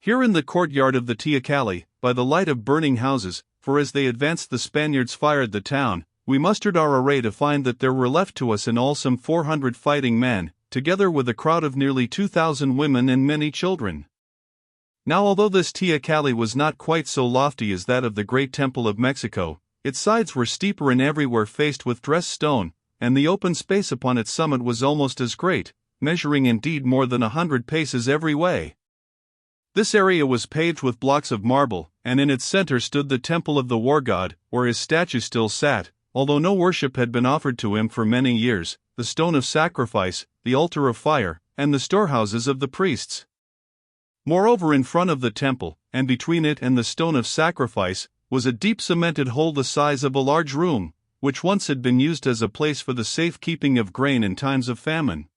Here in the courtyard of the teocalli, by the light of burning houses, for as they advanced the Spaniards fired the town, we mustered our array to find that there were left to us in all some 400 fighting men, together with a crowd of nearly 2,000 women and many children. Now although this teocalli was not quite so lofty as that of the great Temple of Mexico, its sides were steeper and everywhere faced with dressed stone, and the open space upon its summit was almost as great, measuring indeed more than 100 paces every way. This area was paved with blocks of marble, and in its center stood the temple of the war god, where his statue still sat, although no worship had been offered to him for many years, the stone of sacrifice, the altar of fire, and the storehouses of the priests. Moreover, in front of the temple, and between it and the stone of sacrifice, was a deep cemented hole the size of a large room, which once had been used as a place for the safe keeping of grain in times of famine.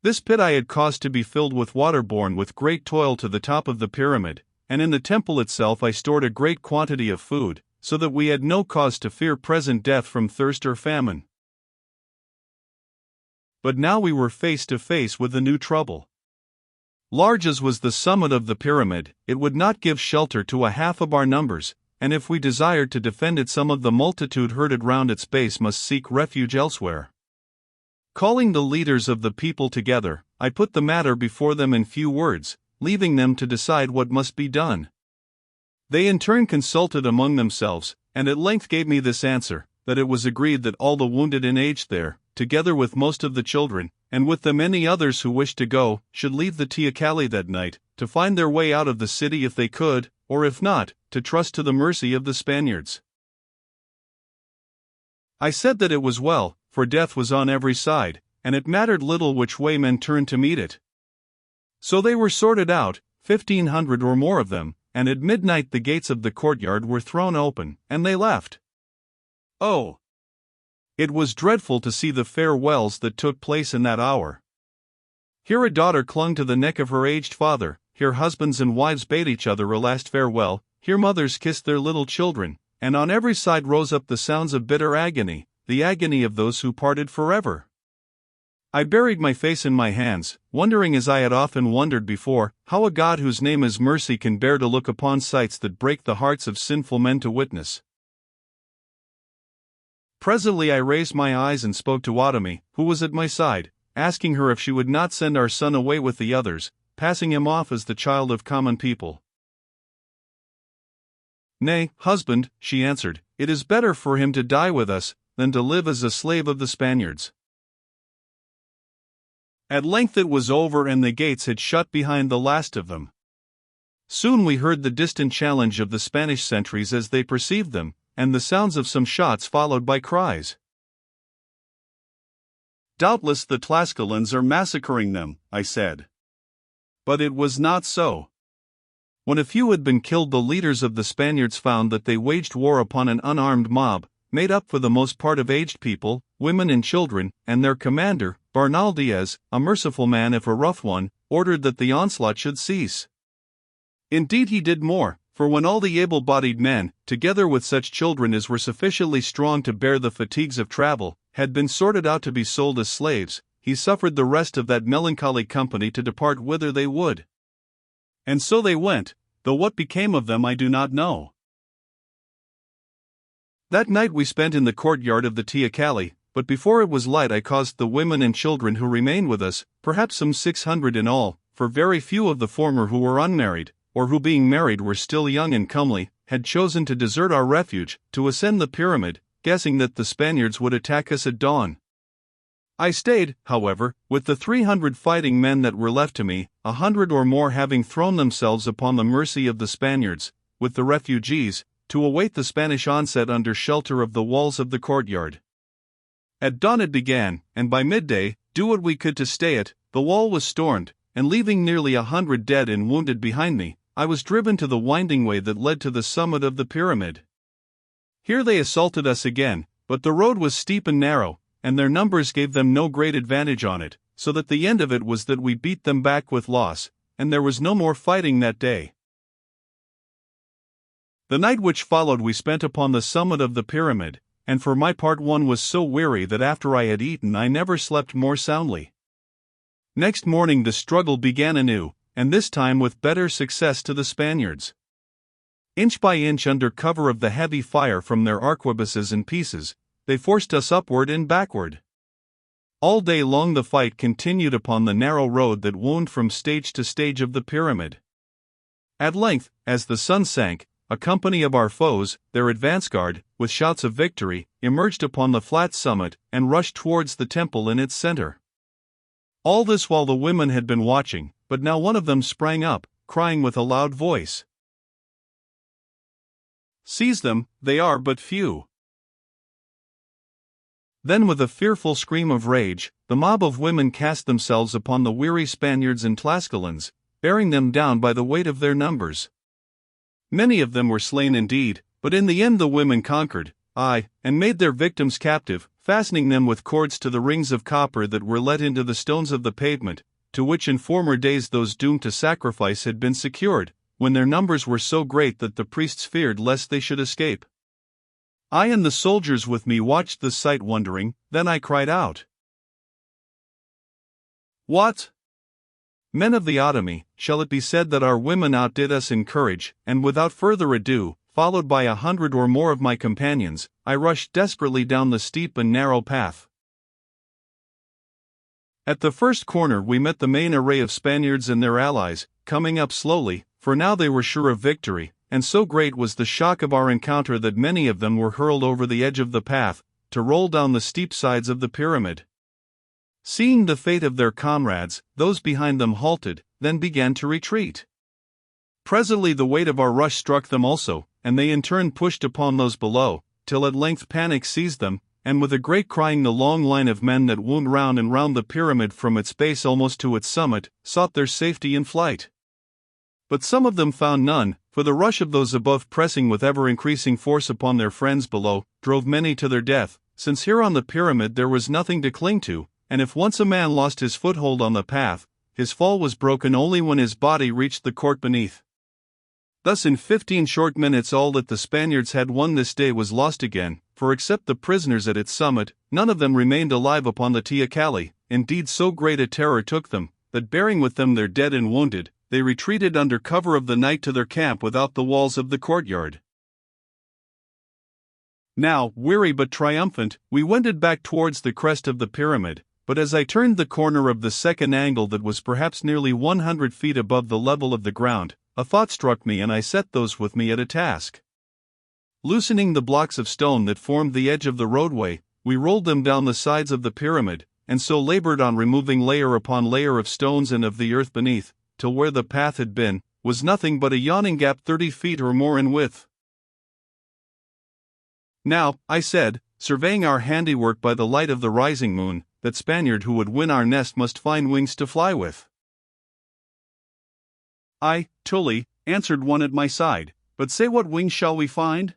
This pit I had caused to be filled with water borne with great toil to the top of the pyramid, and in the temple itself I stored a great quantity of food, so that we had no cause to fear present death from thirst or famine. But now we were face to face with a new trouble. Large as was the summit of the pyramid, it would not give shelter to a half of our numbers, and if we desired to defend it, some of the multitude herded round its base must seek refuge elsewhere. Calling the leaders of the people together, I put the matter before them in few words, leaving them to decide what must be done. They in turn consulted among themselves, and at length gave me this answer, that it was agreed that all the wounded and aged there, together with most of the children, and with them any others who wished to go, should leave the teocalli that night, to find their way out of the city if they could, or if not, to trust to the mercy of the Spaniards. I said that it was well, for death was on every side, and it mattered little which way men turned to meet it. So they were sorted out, 1,500 or more of them, and at midnight the gates of the courtyard were thrown open, and they left. Oh! It was dreadful to see the farewells that took place in that hour. Here a daughter clung to the neck of her aged father, here husbands and wives bade each other a last farewell, here mothers kissed their little children, and on every side rose up the sounds of bitter agony, the agony of those who parted forever. I buried my face in my hands, wondering as I had often wondered before, how a God whose name is mercy can bear to look upon sights that break the hearts of sinful men to witness. Presently I raised my eyes and spoke to Autumn, who was at my side, asking her if she would not send our son away with the others, passing him off as the child of common people. Nay, husband, she answered, it is better for him to die with us, than to live as a slave of the Spaniards. At length it was over and the gates had shut behind the last of them. Soon we heard the distant challenge of the Spanish sentries as they perceived them, and the sounds of some shots followed by cries. Doubtless the Tlascalans are massacring them, I said. But it was not so. When a few had been killed, the leaders of the Spaniards found that they waged war upon an unarmed mob, made up for the most part of aged people, women and children, and their commander, Bernal Diaz, a merciful man if a rough one, ordered that the onslaught should cease. Indeed he did more, for when all the able-bodied men, together with such children as were sufficiently strong to bear the fatigues of travel, had been sorted out to be sold as slaves, he suffered the rest of that melancholy company to depart whither they would. And so they went, though what became of them I do not know. That night we spent in the courtyard of the teocalli, but before it was light I caused the women and children who remained with us, perhaps some 600 in all, for very few of the former who were unmarried, or who being married were still young and comely, had chosen to desert our refuge, to ascend the pyramid, guessing that the Spaniards would attack us at dawn. I stayed, however, with the 300 fighting men that were left to me, 100 or more having thrown themselves upon the mercy of the Spaniards, with the refugees, to await the Spanish onset under shelter of the walls of the courtyard. At dawn it began, and by midday, do what we could to stay it, the wall was stormed, and leaving nearly 100 dead and wounded behind me, I was driven to the winding way that led to the summit of the pyramid. Here they assaulted us again, but the road was steep and narrow, and their numbers gave them no great advantage on it, so that the end of it was that we beat them back with loss, and there was no more fighting that day. The night which followed we spent upon the summit of the pyramid, and for my part one was so weary that after I had eaten I never slept more soundly. Next morning the struggle began anew, and this time with better success to the Spaniards. Inch by inch, under cover of the heavy fire from their arquebuses and pieces, they forced us upward and backward. All day long the fight continued upon the narrow road that wound from stage to stage of the pyramid. At length, as the sun sank, a company of our foes, their advance guard, with shouts of victory, emerged upon the flat summit and rushed towards the temple in its center. All this while the women had been watching, but now one of them sprang up, crying with a loud voice, "Seize them, they are but few." Then with a fearful scream of rage, the mob of women cast themselves upon the weary Spaniards and Tlascalans, bearing them down by the weight of their numbers. Many of them were slain indeed, but in the end the women conquered, and made their victims captive, fastening them with cords to the rings of copper that were let into the stones of the pavement, to which in former days those doomed to sacrifice had been secured, when their numbers were so great that the priests feared lest they should escape. I and the soldiers with me watched the sight wondering, then I cried out, "What? Men of the Otomi, shall it be said that our women outdid us in courage?" And without further ado, followed by 100 or more of my companions, I rushed desperately down the steep and narrow path. At the first corner we met the main array of Spaniards and their allies, coming up slowly, for now they were sure of victory, and so great was the shock of our encounter that many of them were hurled over the edge of the path, to roll down the steep sides of the pyramid. Seeing the fate of their comrades, those behind them halted, then began to retreat. Presently the weight of our rush struck them also, and they in turn pushed upon those below, till at length panic seized them, and with a great crying the long line of men that wound round and round the pyramid from its base almost to its summit, sought their safety in flight. But some of them found none, for the rush of those above pressing with ever-increasing force upon their friends below, drove many to their death, since here on the pyramid there was nothing to cling to, and if once a man lost his foothold on the path, his fall was broken only when his body reached the court beneath. Thus in 15 short minutes all that the Spaniards had won this day was lost again, for except the prisoners at its summit, none of them remained alive upon the teocalli. Indeed so great a terror took them, that bearing with them their dead and wounded, they retreated under cover of the night to their camp without the walls of the courtyard. Now, weary but triumphant, we wended back towards the crest of the pyramid, but as I turned the corner of the second angle that was perhaps nearly 100 feet above the level of the ground, a thought struck me and I set those with me at a task. Loosening the blocks of stone that formed the edge of the roadway, we rolled them down the sides of the pyramid, and so labored on removing layer upon layer of stones and of the earth beneath, till where the path had been, was nothing but a yawning gap 30 feet or more in width. "Now," I said, surveying our handiwork by the light of the rising moon, "that Spaniard who would win our nest must find wings to fly with." "Aye, Tully," answered one at my side, "but say what wings shall we find?"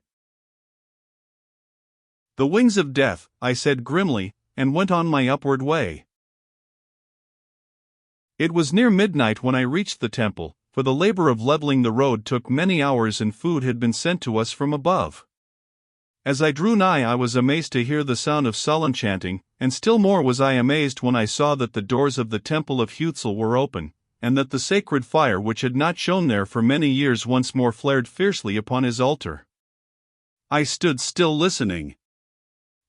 "The wings of death," I said grimly, and went on my upward way. It was near midnight when I reached the temple, for the labor of leveling the road took many hours and food had been sent to us from above. As I drew nigh I was amazed to hear the sound of solemn chanting, and still more was I amazed when I saw that the doors of the temple of Huitzel were open, and that the sacred fire which had not shone there for many years once more flared fiercely upon his altar. I stood still listening.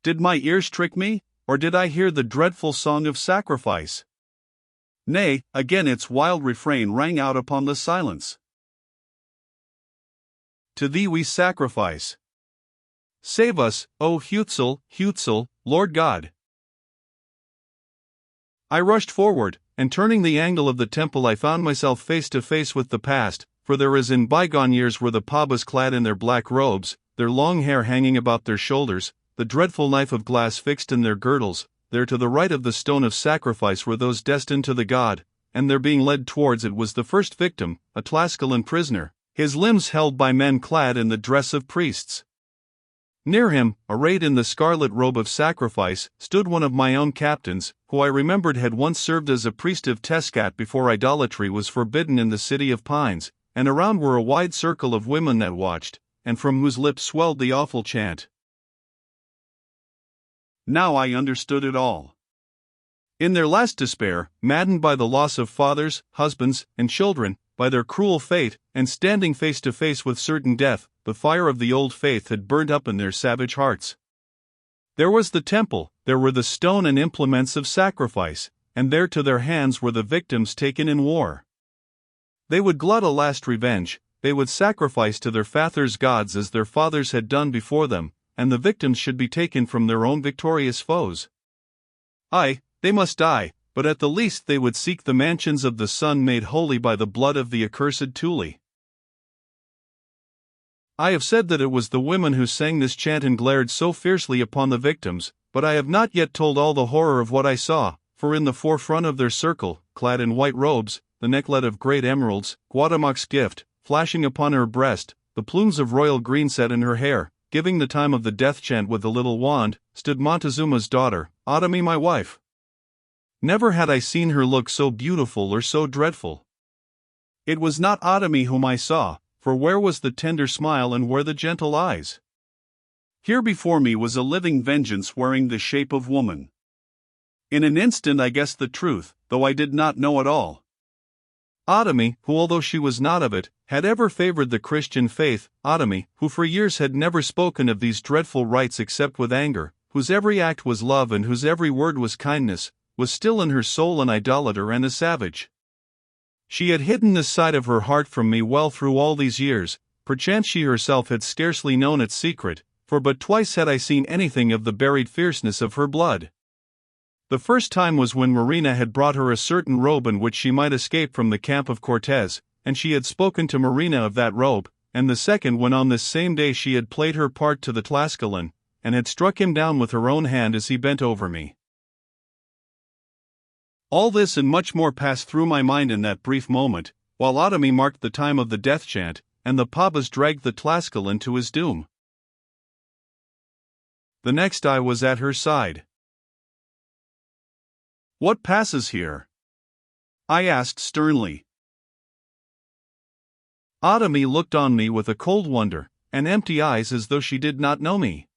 Did my ears trick me, or did I hear the dreadful song of sacrifice? Nay, again its wild refrain rang out upon the silence. "To thee we sacrifice. Save us, O Huitzel, Huitzel, Lord God." I rushed forward, and turning the angle of the temple I found myself face to face with the past, for there as in bygone years were the Pabas clad in their black robes, their long hair hanging about their shoulders, the dreadful knife of glass fixed in their girdles, there to the right of the stone of sacrifice were those destined to the god, and their being led towards it was the first victim, a Tlascalan prisoner, his limbs held by men clad in the dress of priests. Near him, arrayed in the scarlet robe of sacrifice, stood one of my own captains, who I remembered had once served as a priest of Tescat before idolatry was forbidden in the city of pines, and around were a wide circle of women that watched, and from whose lips swelled the awful chant. Now I understood it all. In their last despair, maddened by the loss of fathers, husbands, and children, by their cruel fate, and standing face to face with certain death, the fire of the old faith had burned up in their savage hearts. There was the temple, there were the stone and implements of sacrifice, and there to their hands were the victims taken in war. They would glut a last revenge, they would sacrifice to their fathers' gods as their fathers had done before them, and the victims should be taken from their own victorious foes. Aye, they must die, but at the least they would seek the mansions of the sun made holy by the blood of the accursed Thule. I have said that it was the women who sang this chant and glared so fiercely upon the victims, but I have not yet told all the horror of what I saw, for in the forefront of their circle, clad in white robes, the necklet of great emeralds, Guatemoc's gift, flashing upon her breast, the plumes of royal green set in her hair, giving the time of the death chant with the little wand, stood Montezuma's daughter, Autumn my wife. Never had I seen her look so beautiful or so dreadful. It was not Autumn whom I saw, for where was the tender smile and where the gentle eyes? Here before me was a living vengeance wearing the shape of woman. In an instant I guessed the truth, though I did not know it all. Autumn, who although she was not of it, had ever favored the Christian faith, Autumn, who for years had never spoken of these dreadful rites except with anger, whose every act was love and whose every word was kindness, was still in her soul an idolater and a savage. She had hidden this side of her heart from me well through all these years, perchance she herself had scarcely known its secret, for but twice had I seen anything of the buried fierceness of her blood. The first time was when Marina had brought her a certain robe in which she might escape from the camp of Cortez, and she had spoken to Marina of that robe, and the second when on this same day she had played her part to the Tlascalan, and had struck him down with her own hand as he bent over me. All this and much more passed through my mind in that brief moment, while Autumn marked the time of the death chant, and the Pabas dragged the Tlascalan to his doom. The next I was at her side. "What passes here?" I asked sternly. Autumn looked on me with a cold wonder, and empty eyes as though she did not know me.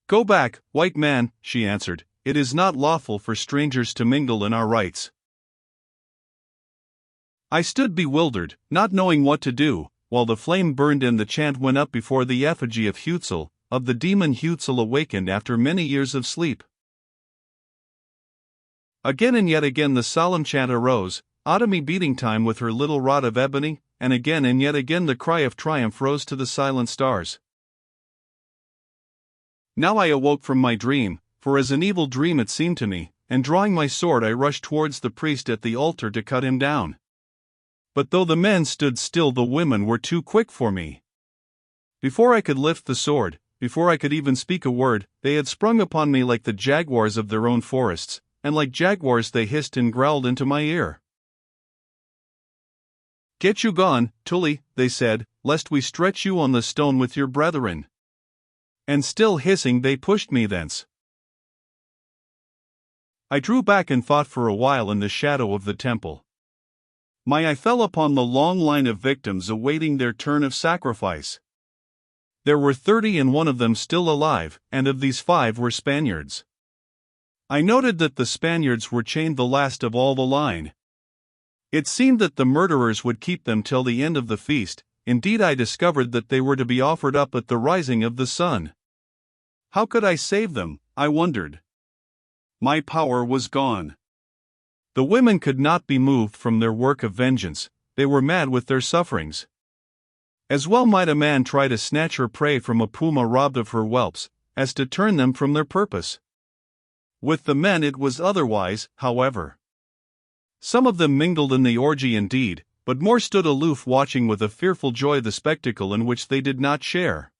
"Go back, white man," she answered. "It is not lawful for strangers to mingle in our rites." I stood bewildered, not knowing what to do, while the flame burned and the chant went up before the effigy of Huitzel, of the demon Huitzel awakened after many years of sleep. Again and yet again the solemn chant arose, Autumn beating time with her little rod of ebony, and yet again the cry of triumph rose to the silent stars. Now I awoke from my dream, for as an evil dream it seemed to me, and drawing my sword I rushed towards the priest at the altar to cut him down. But though the men stood still, the women were too quick for me. Before I could lift the sword, before I could even speak a word, they had sprung upon me like the jaguars of their own forests, and like jaguars they hissed and growled into my ear. "Get you gone, Thule," they said, "lest we stretch you on the stone with your brethren." And still hissing they pushed me thence. I drew back and fought for a while in the shadow of the temple. My eye fell upon the long line of victims awaiting their turn of sacrifice. There were 30 and one of them still alive, and of these 5 were Spaniards. I noted that the Spaniards were chained the last of all the line. It seemed that the murderers would keep them till the end of the feast. Indeed, I discovered that they were to be offered up at the rising of the sun. How could I save them, I wondered. My power was gone. The women could not be moved from their work of vengeance, they were mad with their sufferings. As well might a man try to snatch her prey from a puma robbed of her whelps, as to turn them from their purpose. With the men it was otherwise, however. Some of them mingled in the orgy indeed, but more stood aloof watching with a fearful joy the spectacle in which they did not share.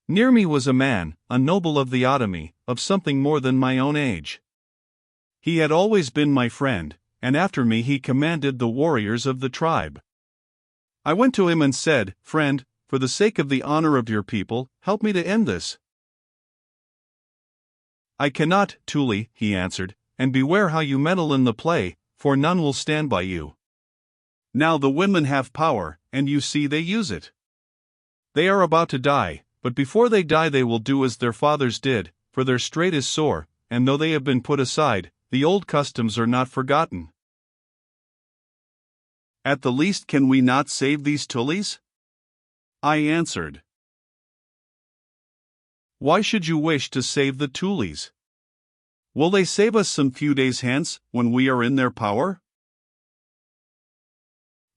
Near me was a man, a noble of the Autumn, of something more than my own age. He had always been my friend, and after me he commanded the warriors of the tribe. I went to him and said, "Friend, for the sake of the honor of your people, help me to end this." "I cannot, Thule," he answered, "and beware how you meddle in the play, for none will stand by you. Now the women have power, and you see they use it. They are about to die, but before they die they will do as their fathers did, for their strait is sore, and though they have been put aside, the old customs are not forgotten. At the least, can we not save these tulies? I answered. Why should you wish to save the tulies? Will they save us some few days hence, when we are in their power?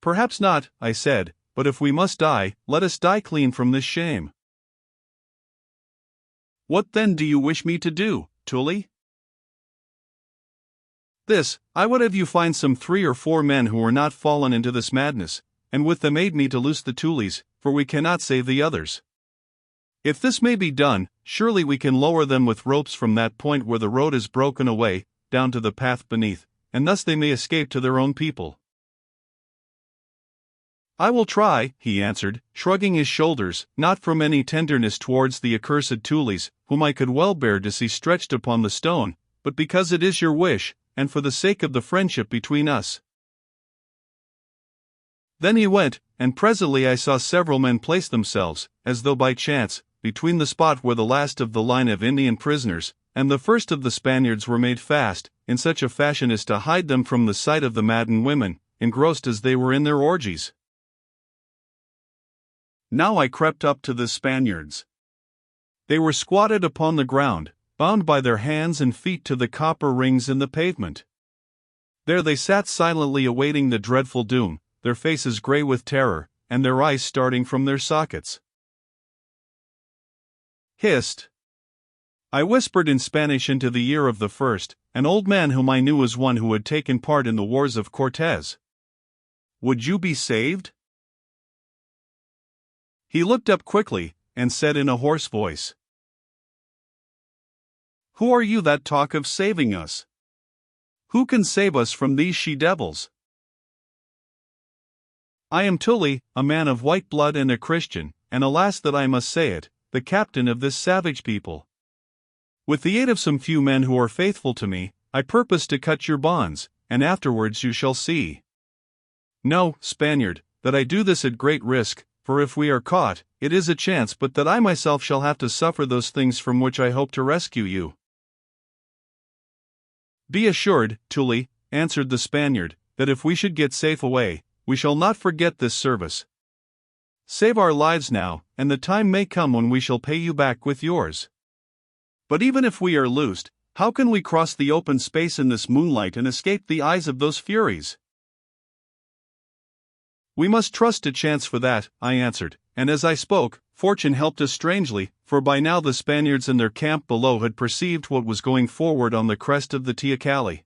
Perhaps not, I said, but if we must die, let us die clean from this shame. What then do you wish me to do, Tuli? This, I would have you find some 3 or 4 men who are not fallen into this madness, and with them aid me to loose the tulies, for we cannot save the others. If this may be done, surely we can lower them with ropes from that point where the road is broken away, down to the path beneath, and thus they may escape to their own people. I will try, he answered, shrugging his shoulders, not from any tenderness towards the accursed tulies, whom I could well bear to see stretched upon the stone, but because it is your wish, and for the sake of the friendship between us. Then he went, and presently I saw several men place themselves, as though by chance, between the spot where the last of the line of Indian prisoners, and the first of the Spaniards were made fast, in such a fashion as to hide them from the sight of the maddened women, engrossed as they were in their orgies. Now I crept up to the Spaniards. They were squatted upon the ground, bound by their hands and feet to the copper rings in the pavement. There they sat silently awaiting the dreadful doom, their faces grey with terror, and their eyes starting from their sockets. Hist! I whispered in Spanish into the ear of the first, an old man whom I knew as one who had taken part in the wars of Cortez. Would you be saved? He looked up quickly, and said in a hoarse voice, Who are you that talk of saving us? Who can save us from these she-devils? I am Tuli, a man of white blood and a Christian, and alas that I must say it, the captain of this savage people. With the aid of some few men who are faithful to me, I purpose to cut your bonds, and afterwards you shall see. Know, Spaniard, that I do this at great risk, for if we are caught, it is a chance but that I myself shall have to suffer those things from which I hope to rescue you. Be assured, Tuli, answered the Spaniard, that if we should get safe away, we shall not forget this service. Save our lives now, and the time may come when we shall pay you back with yours. But even if we are loosed, how can we cross the open space in this moonlight and escape the eyes of those furies? We must trust to chance for that, I answered, and as I spoke, fortune helped us strangely, for by now the Spaniards in their camp below had perceived what was going forward on the crest of the Teocalli.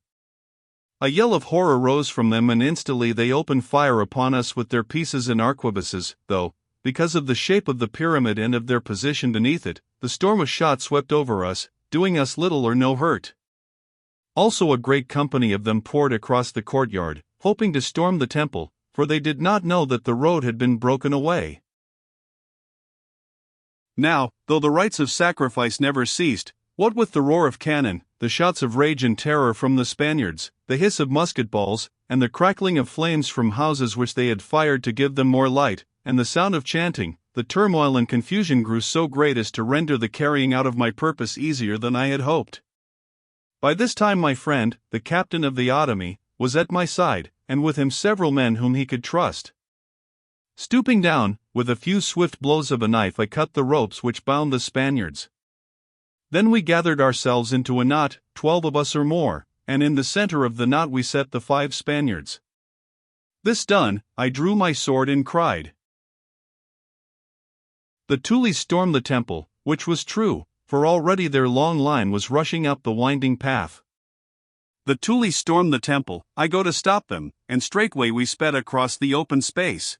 A yell of horror rose from them and instantly they opened fire upon us with their pieces and arquebuses, though, because of the shape of the pyramid and of their position beneath it, the storm of shot swept over us, doing us little or no hurt. Also a great company of them poured across the courtyard, hoping to storm the temple, for they did not know that the road had been broken away. Now, though the rites of sacrifice never ceased, what with the roar of cannon, the shouts of rage and terror from the Spaniards, the hiss of musket balls, and the crackling of flames from houses which they had fired to give them more light, and the sound of chanting, the turmoil and confusion grew so great as to render the carrying out of my purpose easier than I had hoped. By this time my friend, the captain of the Otomi, was at my side, and with him several men whom he could trust. Stooping down, with a few swift blows of a knife I cut the ropes which bound the Spaniards. Then we gathered ourselves into a knot, 12 of us or more, and in the center of the knot we set the 5 Spaniards. This done, I drew my sword and cried. The Tulis stormed the temple, which was true, for already their long line was rushing up the winding path. The Tulis stormed the temple, I go to stop them, and straightway we sped across the open space.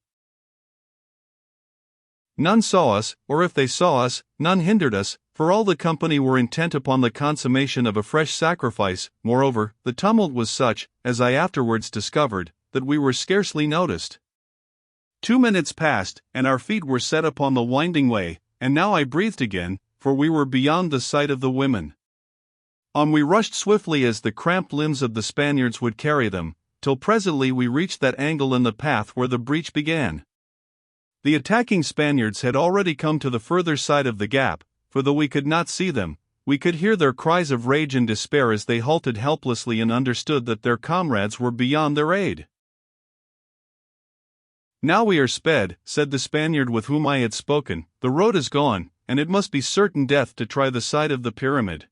None saw us, or if they saw us, none hindered us, for all the company were intent upon the consummation of a fresh sacrifice. Moreover, the tumult was such, as I afterwards discovered, that we were scarcely noticed. 2 minutes passed, and our feet were set upon the winding way, and now I breathed again, for we were beyond the sight of the women. On we rushed swiftly as the cramped limbs of the Spaniards would carry them, till presently we reached that angle in the path where the breach began. The attacking Spaniards had already come to the further side of the gap, for though we could not see them, we could hear their cries of rage and despair as they halted helplessly and understood that their comrades were beyond their aid. "Now we are sped," said the Spaniard with whom I had spoken. "The road is gone, and it must be certain death to try the side of the pyramid."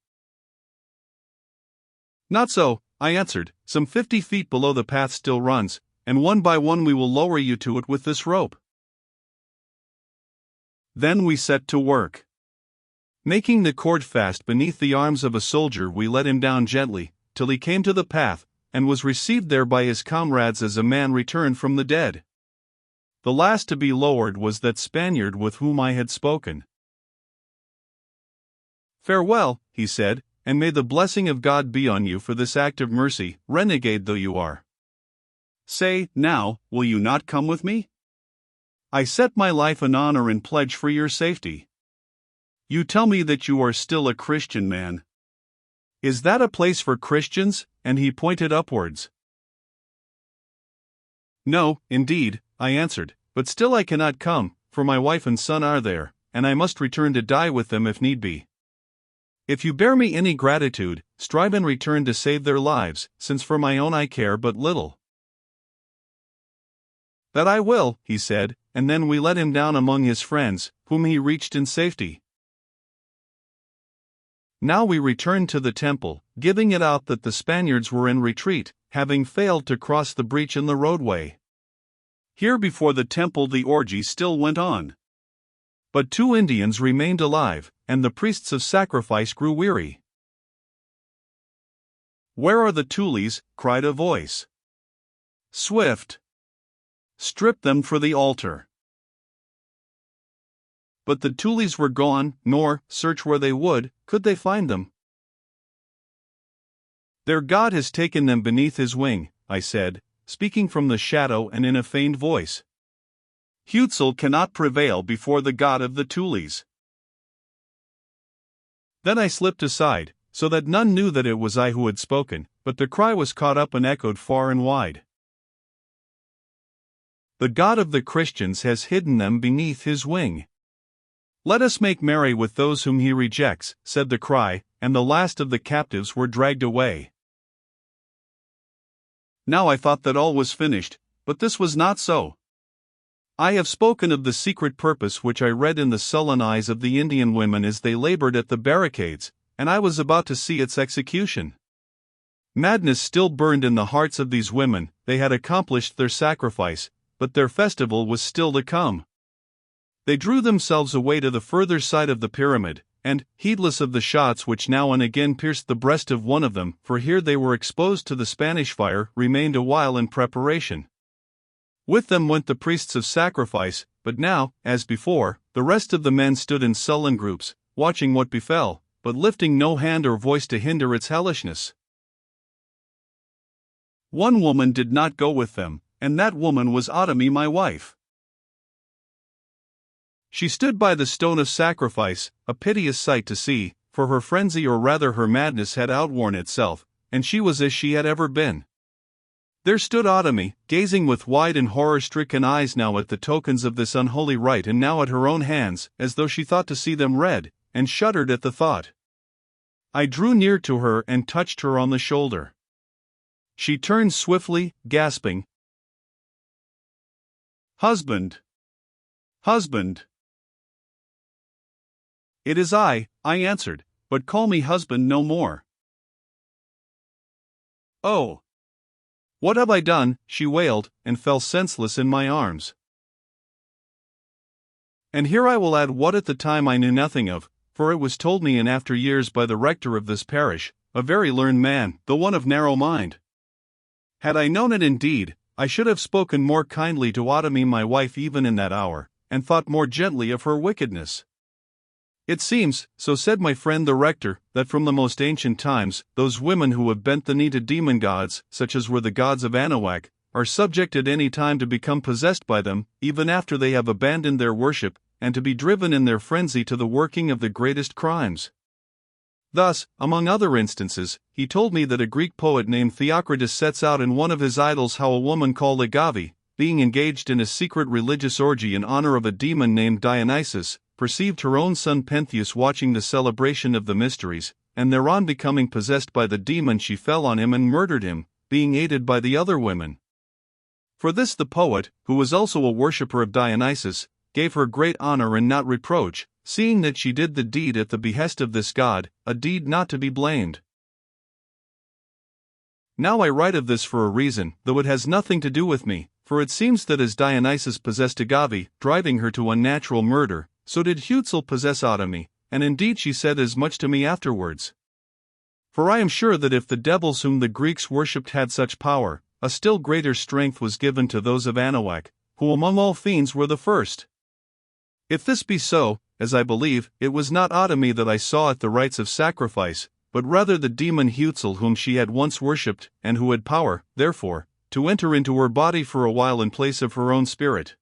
"Not so," I answered. "Some 50 feet below the path still runs, and one by one we will lower you to it with this rope." Then we set to work. Making the cord fast beneath the arms of a soldier, we let him down gently, till he came to the path, and was received there by his comrades as a man returned from the dead. The last to be lowered was that Spaniard with whom I had spoken. "Farewell," he said, "and may the blessing of God be on you for this act of mercy, renegade though you are. Say, now, will you not come with me? I set my life and honor in pledge for your safety. You tell me that you are still a Christian man. Is that a place for Christians?" And he pointed upwards. "No, indeed," I answered, "but still I cannot come, for my wife and son are there, and I must return to die with them if need be. If you bear me any gratitude, strive in return to save their lives, since for my own I care but little." "That I will," he said, and then we let him down among his friends, whom he reached in safety. Now we returned to the temple, giving it out that the Spaniards were in retreat, having failed to cross the breach in the roadway. Here before the temple the orgy still went on. But 2 Indians remained alive, and the priests of sacrifice grew weary. "Where are the tules?" cried a voice. "Swift! Strip them for the altar." But the tules were gone, nor, search where they would, could they find them. "Their God has taken them beneath his wing," I said, speaking from the shadow and in a feigned voice. "Hutzel cannot prevail before the God of the tules." Then I slipped aside, so that none knew that it was I who had spoken, but the cry was caught up and echoed far and wide. "The God of the Christians has hidden them beneath his wing. Let us make merry with those whom he rejects," said the cry, and the last of the captives were dragged away. Now I thought that all was finished, but this was not so. I have spoken of the secret purpose which I read in the sullen eyes of the Indian women as they labored at the barricades, and I was about to see its execution. Madness still burned in the hearts of these women. They had accomplished their sacrifice, but their festival was still to come. They drew themselves away to the further side of the pyramid, and, heedless of the shots which now and again pierced the breast of one of them, for here they were exposed to the Spanish fire, remained a while in preparation. With them went the priests of sacrifice, but now, as before, the rest of the men stood in sullen groups, watching what befell, but lifting no hand or voice to hinder its hellishness. One woman did not go with them, and that woman was Ottomy, my wife. She stood by the stone of sacrifice, a piteous sight to see, for her frenzy or rather her madness had outworn itself, and she was as she had ever been. There stood Ottomy, gazing with wide and horror-stricken eyes now at the tokens of this unholy rite and now at her own hands, as though she thought to see them red, and shuddered at the thought. I drew near to her and touched her on the shoulder. She turned swiftly, gasping, "Husband! Husband!" "It is I," I answered, "but call me husband no more." "Oh! What have I done?" she wailed, and fell senseless in my arms. And here I will add what at the time I knew nothing of, for it was told me in after years by the rector of this parish, a very learned man, though one of narrow mind. Had I known it indeed, I should have spoken more kindly to Ottomy my wife even in that hour, and thought more gently of her wickedness. It seems, so said my friend the rector, that from the most ancient times, those women who have bent the knee to demon gods, such as were the gods of Anahuac, are subject at any time to become possessed by them, even after they have abandoned their worship, and to be driven in their frenzy to the working of the greatest crimes. Thus, among other instances, he told me that a Greek poet named Theocritus sets out in one of his idylls how a woman called Agave, being engaged in a secret religious orgy in honor of a demon named Dionysus, perceived her own son Pentheus watching the celebration of the mysteries, and thereon becoming possessed by the demon, she fell on him and murdered him, being aided by the other women. For this the poet, who was also a worshipper of Dionysus, gave her great honor and not reproach, seeing that she did the deed at the behest of this god, a deed not to be blamed. Now I write of this for a reason, though it has nothing to do with me, for it seems that as Dionysus possessed Agave, driving her to unnatural murder, so did Hutzal possess Autome, and indeed she said as much to me afterwards. For I am sure that if the devils whom the Greeks worshipped had such power, a still greater strength was given to those of Anahuac, who among all fiends were the first. If this be so, as I believe, it was not Autome that I saw at the rites of sacrifice, but rather the demon Hutzal whom she had once worshipped, and who had power, therefore, to enter into her body for a while in place of her own spirit.